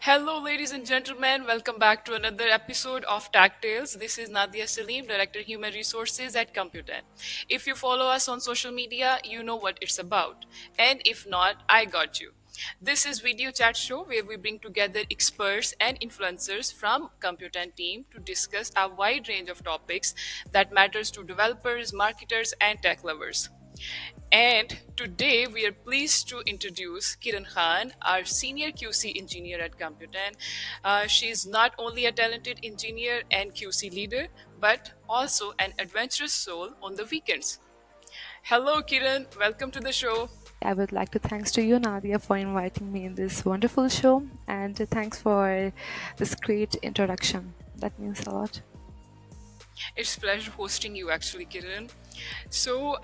Hello, ladies and gentlemen. Welcome back to another episode of Tag Tales. This is Nadia Salim, Director Human Resources at Computan. If you follow us on social media, you know what it's about. And if not, I got you. This is video chat show where we bring together experts and influencers from Computan team to discuss a wide range of topics that matters to developers, marketers, and tech lovers. And today we are pleased to introduce Kiran Khan, our senior QC engineer at Computan. She is not only a talented engineer and QC leader, but also an adventurous soul on the weekends. Hello, Kiran. Welcome to the show. I would like to thanks to you, Nadia, for inviting me in this wonderful show, and thanks for this great introduction. That means a lot. It's a pleasure hosting you, actually, Kiran. So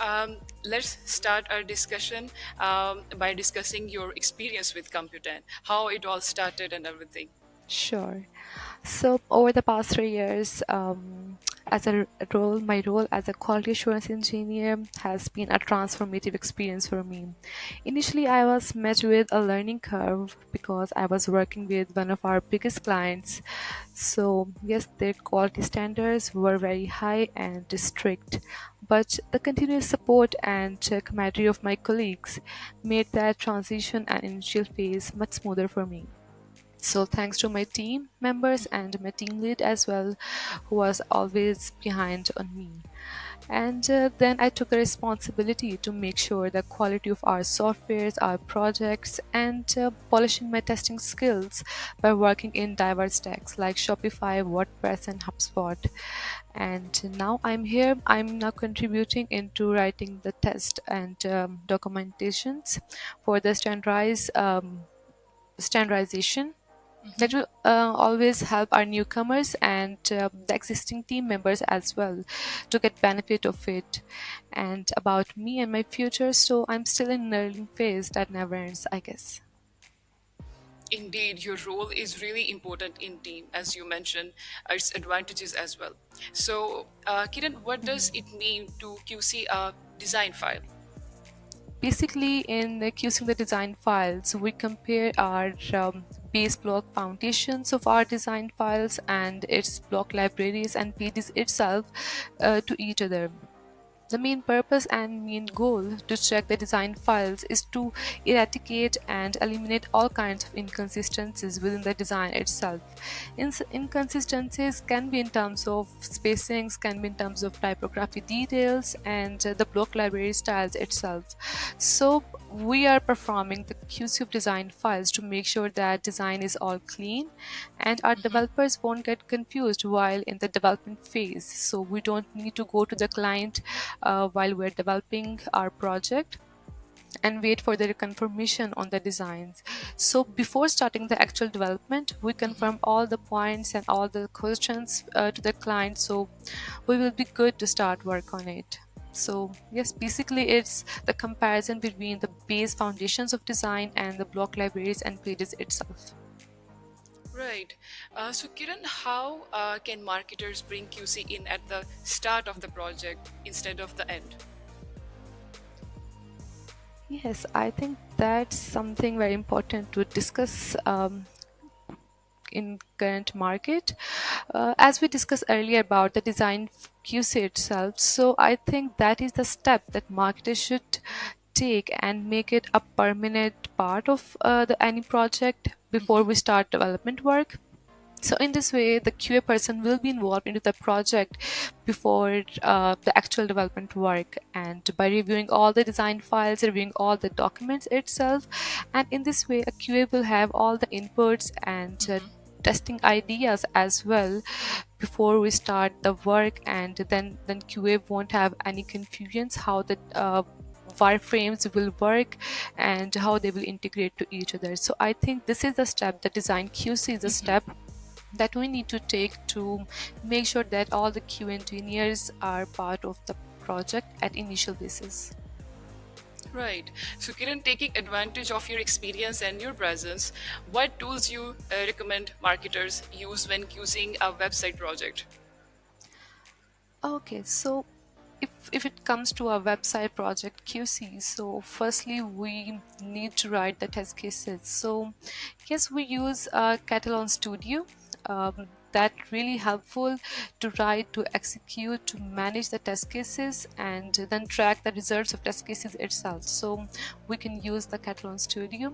let's start our discussion by discussing your experience with Computan, how it all started and everything. Sure. So over the past 3 years, as a my role as a quality assurance engineer has been a transformative experience for me. Initially, I was met with a learning curve because I was working with one of our biggest clients. So yes, their quality standards were very high and strict, but the continuous support and camaraderie of my colleagues made that transition and initial phase much smoother for me. So thanks to my team members and my team lead as well, who was always behind on me. And then I took the responsibility to make sure the quality of our softwares, our projects, and polishing my testing skills by working in diverse stacks like Shopify, WordPress, and HubSpot. And now I'm here. I'm now contributing into writing the test and documentations for the standardization that will always help our newcomers and the existing team members as well to get benefit of it. And about me and my future, so I'm still in learning phase that never ends, I guess. Indeed, your role is really important in team, as you mentioned, its advantages as well. So, Kiran, what does it mean to QC a design file? Basically, in using the design files, we compare our base block foundations of our design files and its block libraries and pages itself to each other. The main purpose and main goal to check the design files is to eradicate and eliminate all kinds of inconsistencies within the design itself. Inconsistencies can be in terms of spacings, can be in terms of typography details, and the block library styles itself. So we are performing the QC of design files to make sure that design is all clean and our developers won't get confused while in the development phase. So we don't need to go to the client while we're developing our project and wait for their confirmation on the designs. So before starting the actual development, we confirm all the points and all the questions to the client, so we will be good to start work on it. So yes, basically it's the comparison between the base foundations of design and the block libraries and pages itself. Right. So, Kiran, how can marketers bring QC in at the start of the project instead of the end? Yes, I think that's something very important to discuss in current market. As we discussed earlier about the design QC itself, so I think that is the step that marketers should take and make it a permanent part of any project before we start development work. So in this way, the QA person will be involved into the project before the actual development work, and by reviewing all the design files, reviewing all the documents itself, and in this way, a QA will have all the inputs and testing ideas as well before we start the work, and then QA won't have any confusions how the wireframes will work and how they will integrate to each other. So I think this is the step, the design QC is a step that we need to take to make sure that all the Q engineers are part of the project at initial basis. Right. So, Kiran, taking advantage of your experience and your presence, what tools you recommend marketers use when QCing a website project? Okay, so if it comes to our website project QC, so firstly we need to write the test cases. So yes, we use Catalan Studio. That really helpful to write, to execute, to manage the test cases, and then track the results of test cases itself. So we can use the Catalan Studio.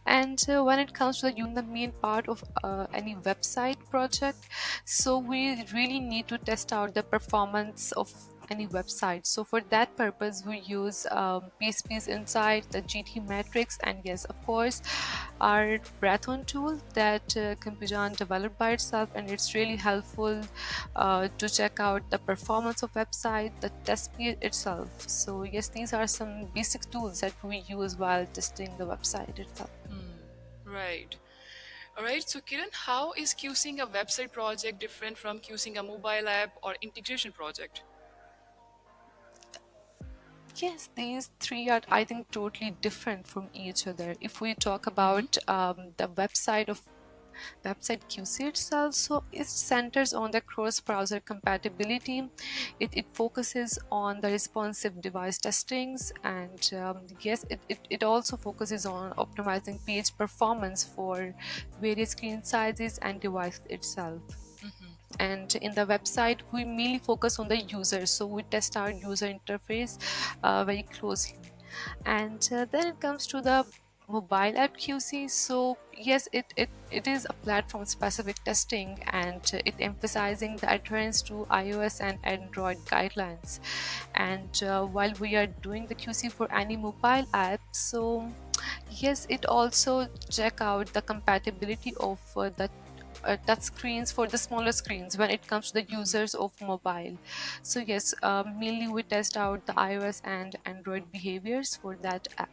And when it comes to the main part of any website project, so we really need to test out the performance of any website. So for that purpose we use PSP's Insight, the GT matrix, and yes, of course, our Brathon tool that Computan developed by itself, and it's really helpful to check out the performance of website, the test page itself. So yes, these are some basic tools that we use while testing the website itself. Right. All right. So, Kiran, how is QCing a website project different from QCing a mobile app or integration project? Yes, these three are, I think, totally different from each other. If we talk Mm-hmm. about the website QC itself, so it centers on the cross-browser compatibility. It focuses on the responsive device testings, and yes, it also focuses on optimizing page performance for various screen sizes and device itself. And in the website we mainly focus on the user, so we test our user interface very closely. And then it comes to the mobile app QC. So yes, it is a platform specific testing, and it emphasizing the adherence to iOS and Android guidelines. And while we are doing the QC for any mobile app, so yes, it also check out the compatibility of the touch screens for the smaller screens when it comes to the users of mobile. So yes, mainly we test out the iOS and Android behaviors for that app.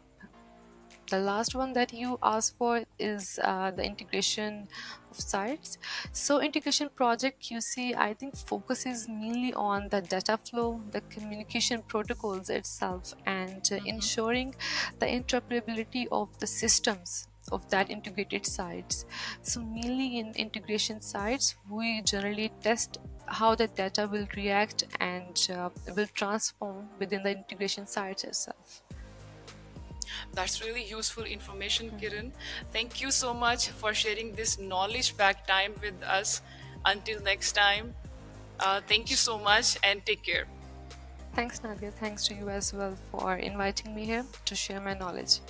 The last one that you asked for is the integration of sites. So integration project QC, I think, focuses mainly on the data flow, the communication protocols itself, and Mm-hmm. ensuring the interoperability of the systems of that integrated sites. So mainly in integration sites, we generally test how the data will react and will transform within the integration sites itself. That's really useful information, Kiran. Thank you so much for sharing this knowledge packed time with us. Until next time, thank you so much and take care. Thanks, Nadia. Thanks to you as well for inviting me here to share my knowledge.